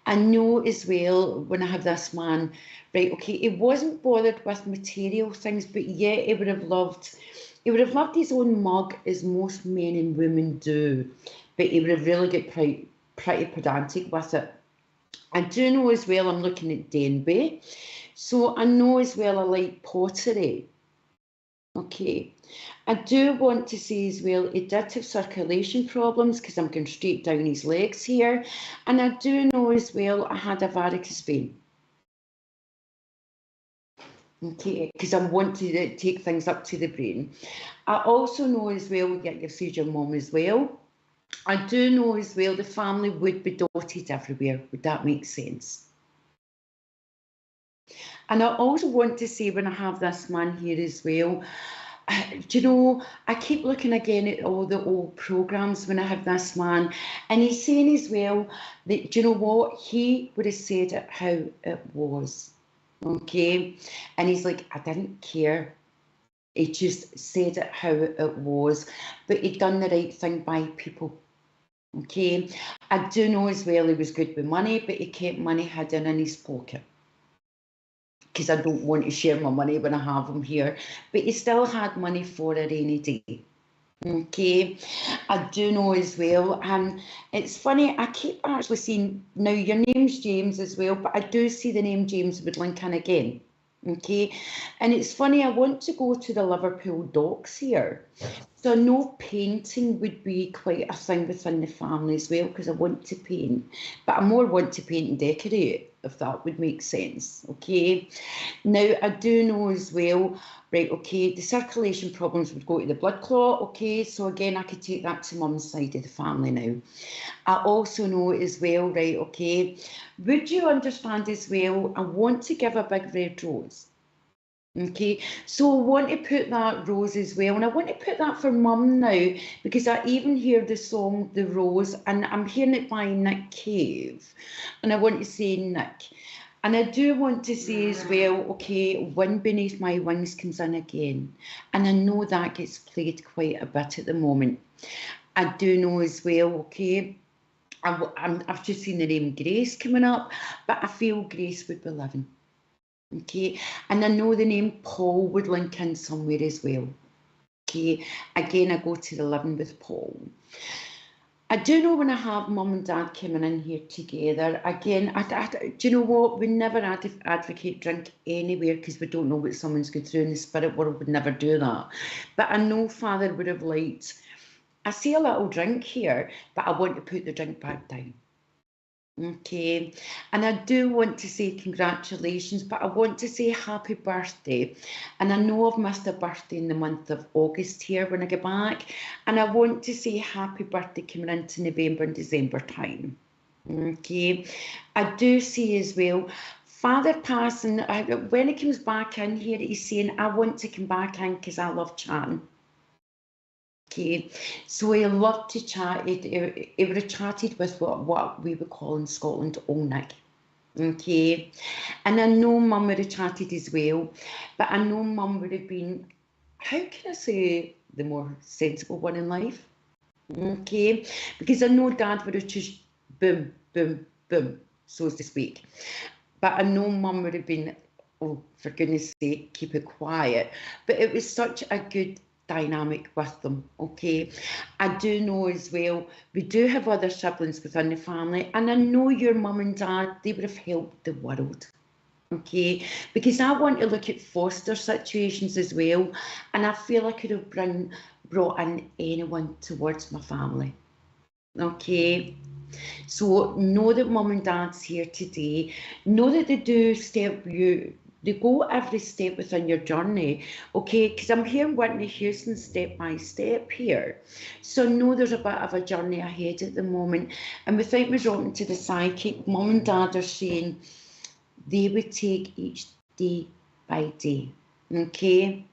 I know as well when I have this man, right, okay, he wasn't bothered with material things, but yet he would have loved his own mug as most men and women do, but he would have really got pretty pedantic with it. I do know as well, I'm looking at Denby. So I know as well I like pottery. Okay. I do want to say as well, he did have circulation problems because I'm going straight down his legs here. And I do know as well I had a varicose vein. Okay, because I want to take things up to the brain. I also know as well, yeah, you've said your mum as well. I do know as well the family would be dotted everywhere. Would that make sense? And I also want to say, when I have this man here as well, do you know, I keep looking again at all the old programmes when I have this man, and he's saying as well that, do you know what, he would have said it how it was, okay? And he's like, I didn't care. He just said it how it was, but he'd done the right thing by people. Okay, I do know as well he was good with money, but he kept money hidden in his pocket because I don't want to share my money when I have him here, but he still had money for a rainy day. Okay, I do know as well, and it's funny, I keep actually seeing, now your name's James as well, but I do see the name James would link in again. Okay, and it's funny, I want to go to the Liverpool docks here. So no, painting would be quite a thing within the family as well, because I want to paint, but I more want to paint and decorate, if that would make sense. Okay, now I do know as well, right, okay, the circulation problems would go to the blood clot. Okay, so again, I could take that to mum's side of the family now. I also know as well, right, okay, would you understand as well, I want to give a big red rose. Okay, so I want to put that rose as well, and I want to put that for mum now, because I even hear the song The Rose, and I'm hearing it by Nick Cave, and I want to say Nick. And I do want to say as well, okay, Wind Beneath My Wings comes in again, and I know that gets played quite a bit at the moment. I do know as well, okay, I've just seen the name Grace coming up, but I feel Grace would be living. Okay, and I know the name Paul would link in somewhere as well. Okay, again, I go to the living with Paul. I do know when I have mum and dad coming in here together, again, do you know what? We never advocate drink anywhere because we don't know what someone's going through in the spirit world, would never do that. But I know Father would have liked, I see a little drink here, but I want to put the drink back down. Okay, and I do want to say congratulations, but I want to say happy birthday. And I know I've missed a birthday in the month of August here when I get back, and I want to say happy birthday coming into November and December time. Okay, I do see as well Father passing, when he comes back in here, he's saying, I want to come back in because I love chatting. Okay, so he loved to chat. He would have chatted with what we would call in Scotland Old Nick. Okay, and I know mum would have chatted as well, but I know mum would have been, how can I say, the more sensible one in life. Okay, because I know dad would have just boom, boom, boom, so to speak. But I know mum would have been, oh, for goodness sake, keep it quiet. But it was such a good dynamic with them. Okay, I do know as well, we do have other siblings within the family, and I know your mum and dad, they would have helped the world. Okay, because I want to look at foster situations as well, and I feel I could have brought in anyone towards my family. Okay, so know that mum and dad's here today. Know that they do step you. They go every step within your journey, okay? Because I'm hearing Whitney Houston step by step here. So know there's a bit of a journey ahead at the moment. And without me dropping to the psychic, mum and dad are saying they would take each day by day, okay?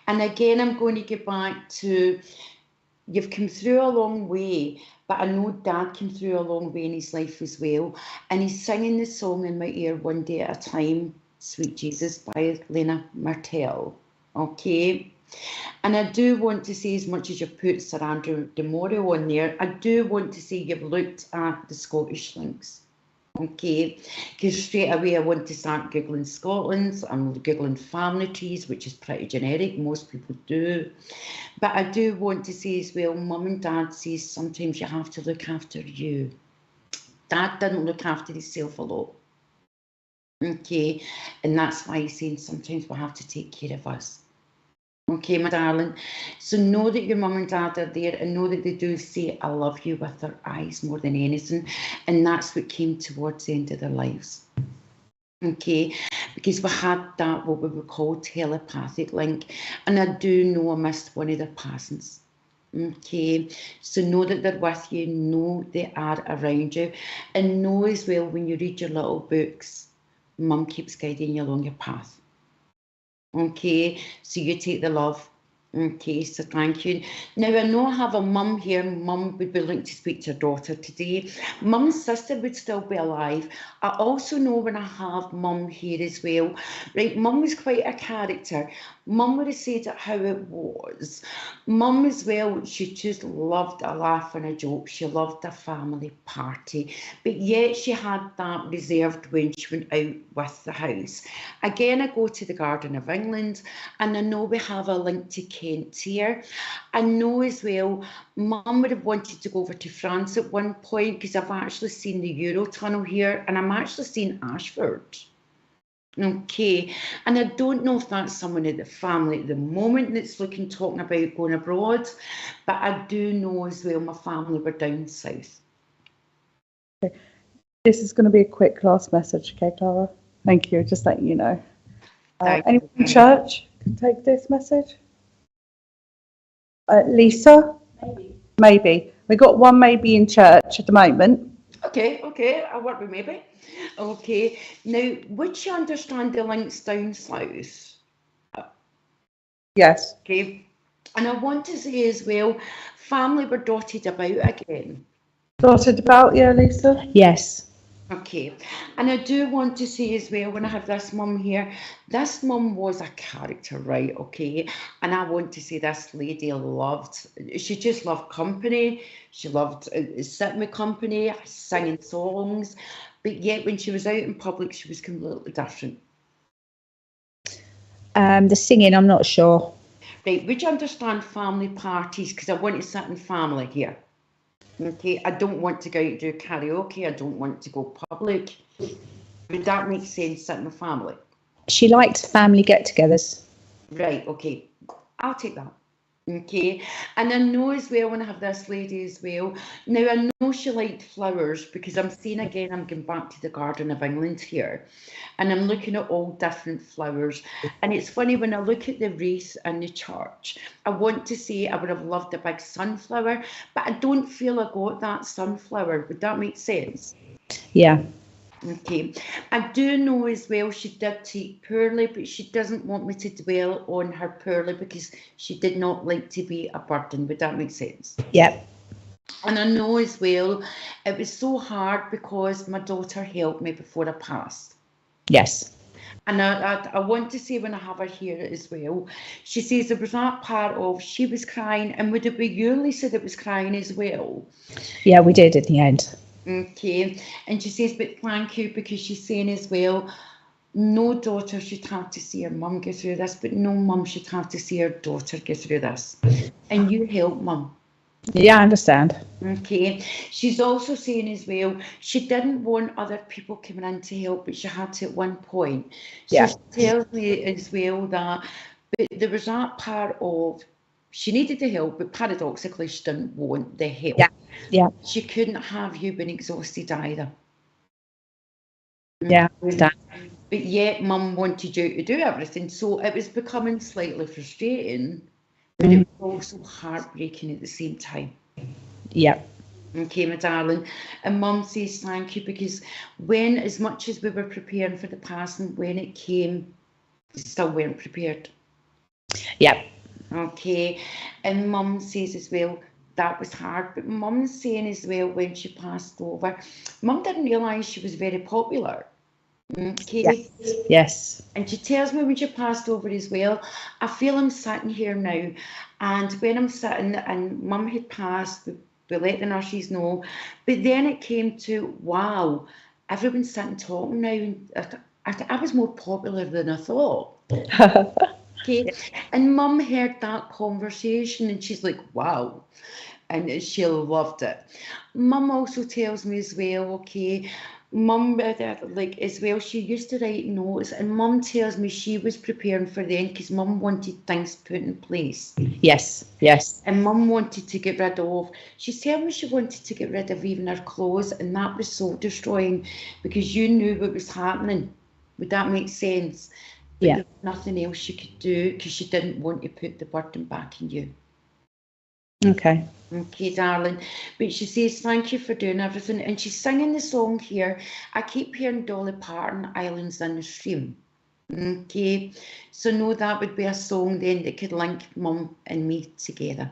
And again, I'm going to get back to, you've come through a long way, but I know dad came through a long way in his life as well. And he's singing the song in my ear, One Day at a Time, Sweet Jesus by Lena Martell. Okay, and I do want to say, as much as you've put Sir Andrew de Morio on there, I do want to say you've looked at the Scottish links. Okay, because straight away I want to start googling Scotland. I'm googling family trees, which is pretty generic, most people do. But I do want to say as well, mum and dad says sometimes you have to look after you. Dad didn't look after himself a lot. Okay, and that's why he's saying sometimes we have to take care of us. Okay, my darling. So know that your mum and dad are there, and know that they do say I love you with their eyes more than anything. And that's what came towards the end of their lives. Okay, because we had that, what we would call telepathic link. And I do know I missed one of their passings. Okay, so know that they're with you, know they are around you, and know as well when you read your little books, Mum keeps guiding you along your path. Okay, so you take the love. Okay, so thank you. Now I know I have a mum here. Mum would be looking to speak to her daughter today. Mum's sister would still be alive. I also know when I have mum here as well. Right, mum was quite a character. Mum would have said it how it was. Mum as well, she just loved a laugh and a joke. She loved a family party. But yet she had that reserved when she went out with the house. Again, I go to the Garden of England, and I know we have a link to Kent here. I know as well, Mum would have wanted to go over to France at one point, because I've actually seen the Eurotunnel here, and I'm actually seeing Ashford. Okay, and I don't know if that's someone in the family at the moment that's talking about going abroad, but I do know as well my family were down south.
This is going to be a quick last message, okay, Clara? Thank you, just letting you know. Anyone in church can take this message? Lisa? Maybe. We got one maybe in church at the moment.
Okay, I'll work with maybe. Okay, now would you understand the links down south?
Yes.
Okay, and I want to say as well, family were dotted about again.
Dotted about, yeah, Lisa?
Yes.
Okay, and I do want to say as well, when I have this mum here, this mum was a character, right? Okay, and I want to say this lady she just loved company. She loved sitting with company, singing songs, but yet when she was out in public, she was completely different.
The singing, I'm not sure.
Right, would you understand family parties? Because I want to sit in family here. Okay, I don't want to go out and do karaoke. I don't want to go public. Would that make sense, sitting with family?
She liked family get-togethers.
Right, okay. I'll take that. Okay, and I know as well when I have this lady as well. Now I know she liked flowers, because I'm seeing again, I'm going back to the Garden of England here, and I'm looking at all different flowers. And it's funny, when I look at the wreath in the church, I want to say I would have loved a big sunflower, but I don't feel I got that sunflower. Would that make sense?
Yeah.
Okay, I do know as well she did take poorly, but she doesn't want me to dwell on her poorly because she did not like to be a burden. Would that make sense?
Yep.
And I know as well, it was so hard because my daughter helped me before I passed.
Yes.
And I want to say when I have her here as well, she says there was that part of she was crying, and would it be you, Lisa, that was crying as well?
Yeah, we did at the end.
Okay, and she says, but thank you, because she's saying as well, no daughter should have to see her mum go through this, but no mum should have to see her daughter go through this. And you help mum.
Yeah, I understand.
Okay, she's also saying as well, she didn't want other people coming in to help, but she had to at one point. So
Yeah.
she tells me as well that, but there was that part of, she needed the help, but paradoxically she didn't want the help.
Yeah. Yeah.
She couldn't have you been exhausted either.
Yeah, I understand.
But yet mum wanted you to do everything, so it was becoming slightly frustrating, but it was also heartbreaking at the same time.
Yeah.
Okay, my darling. And mum says thank you, because when, as much as we were preparing for the passing, when it came, we still weren't prepared.
Yeah.
Okay, and mum says as well, that was hard, but mum's saying as well, when she passed over, mum didn't realise she was very popular. Okay.
Yes.
And she tells me when she passed over as well, I feel I'm sitting here now, and when I'm sitting and mum had passed, we let the nurses know, but then it came to, wow, everyone's sitting talking now, and I was more popular than I thought. Okay, and mum heard that conversation and she's like, wow. and she loved it. Mum also tells me as well, okay, Mum, like as well, she used to write notes, and Mum tells me she was preparing for the end because Mum wanted things put in place.
Yes, yes.
And Mum wanted to get rid of, she's telling me she wanted to get rid of even her clothes, and that was soul destroying because you knew what was happening. Would that make sense? But
Yeah.
there was nothing else she could do because she didn't want to put the burden back in you.
Okay.
Okay, darling. But she says, thank you for doing everything. And she's singing the song here. I keep hearing Dolly Parton, Islands in the Stream. Okay, so no, that would be a song then that could link Mum and me together.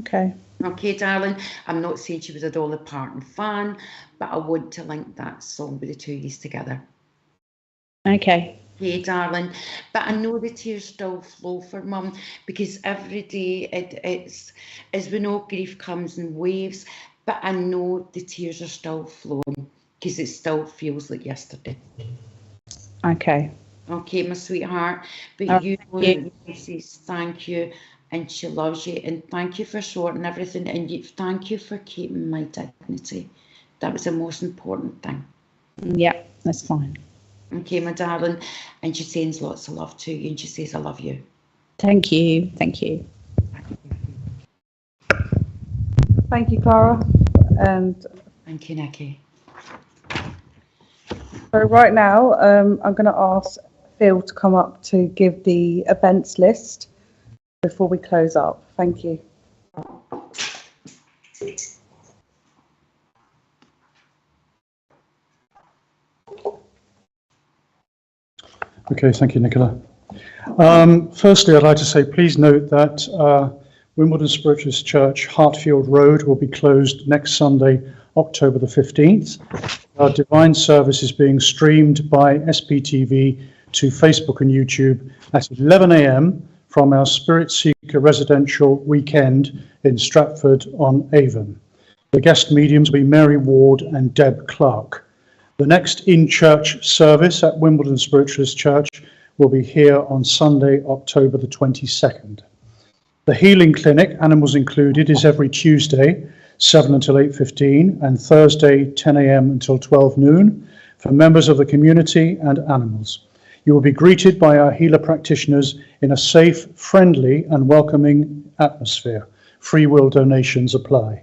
Okay.
Okay, darling. I'm not saying she was a Dolly Parton fan, but I want to link that song with the two of you together.
Okay.
Okay, darling. But I know the tears still flow for Mum because every day it's, as we know, grief comes in waves, but I know the tears are still flowing because it still feels like yesterday.
Okay.
Okay, my sweetheart. But
Oh,
you know that she says thank you and she loves you, and thank you for sorting everything, and thank you for keeping my dignity. That was the most important thing.
Yeah, that's fine.
Okay, my darling. And she sends lots of love to you, and she says, I love you.
Thank you. Thank you. Thank you, Clara. And
Thank you, Nikki.
so right now, I'm going to ask Phil to come up to give the events list before we close up. Thank you.
Okay, thank you, Nicola. Firstly, I'd like to say, please note that Wimbledon Spiritualist Church, Hartfield Road, will be closed next Sunday, October the 15th. Our divine service is being streamed by SPTV to Facebook and YouTube at 11 a.m. from our Spirit Seeker residential weekend in Stratford-on-Avon. The guest mediums will be Mary Ward and Deb Clark. The next in-church service at Wimbledon Spiritualist Church will be here on Sunday, October the 22nd. The healing clinic, animals included, is every Tuesday, 7 until 8:15, and Thursday, 10 a.m. until 12 noon, for members of the community and animals. You will be greeted by our healer practitioners in a safe, friendly, and welcoming atmosphere. Free will donations apply.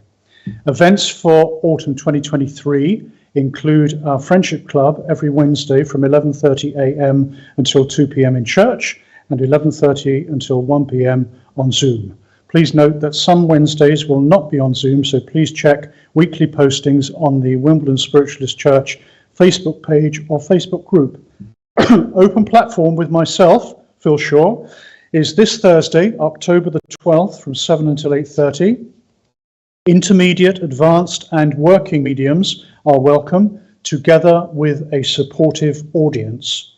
Events for autumn 2023 include our Friendship Club every Wednesday from 11:30 a.m. until 2 p.m. in church and 11:30 until 1 p.m. on Zoom. Please note that some Wednesdays will not be on Zoom, so please check weekly postings on the Wimbledon Spiritualist Church Facebook page or Facebook group. Open platform with myself, Phil Shaw, is this Thursday, October the 12th from 7 until 8:30. Intermediate, advanced, and working mediums are welcome, together with a supportive audience.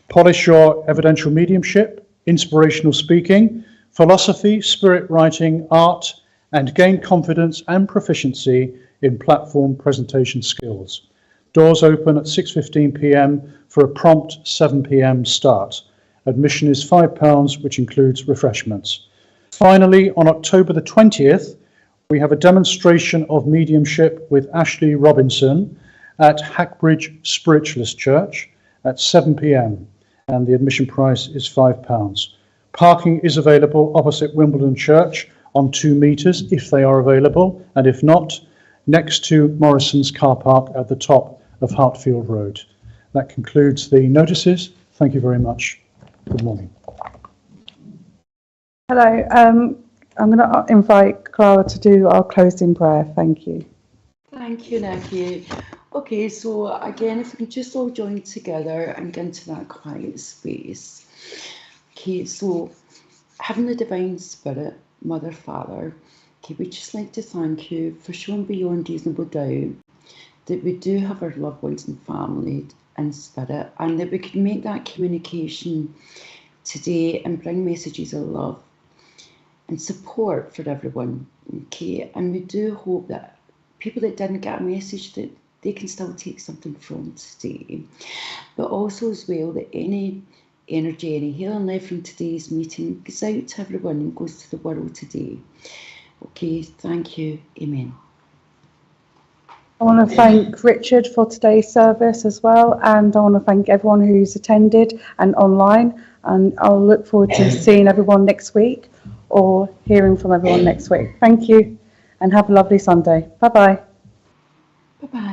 Polish your evidential mediumship, inspirational speaking, philosophy, spirit writing, art, and gain confidence and proficiency in platform presentation skills. Doors open at 6:15 p.m. for a prompt 7 p.m. start. Admission is £5, which includes refreshments. Finally, on October the 20th, we have a demonstration of mediumship with Ashley Robinson at Hackbridge Spiritualist Church at 7 p.m. and the admission price is £5. Parking is available opposite Wimbledon Church on 2 metres if they are available, and if not, next to Morrison's car park at the top of Hartfield Road. That concludes the notices. Thank you very much. Good morning.
Hello. I'm going to invite Clara to do our closing prayer. Thank you.
Thank you, Nikki. Okay, so again, if we can just all join together and get into that quiet space. Okay, so Heavenly Divine Spirit, Mother, Father, okay, we'd just like to thank you for showing beyond reasonable doubt that we do have our loved ones and family in spirit, and that we can make that communication today and bring messages of love and support for everyone, okay? And we do hope that people that didn't get a message, that they can still take something from today. But also as well, that any energy, any healing left from today's meeting goes out to everyone and goes to the world today. Okay, thank you. Amen.
I want to thank Richard for today's service as well, and I want to thank everyone who's attended and online, and I'll look forward to seeing everyone next week or hearing from everyone next week. Thank you, and have a lovely Sunday. Bye-bye.
Bye-bye.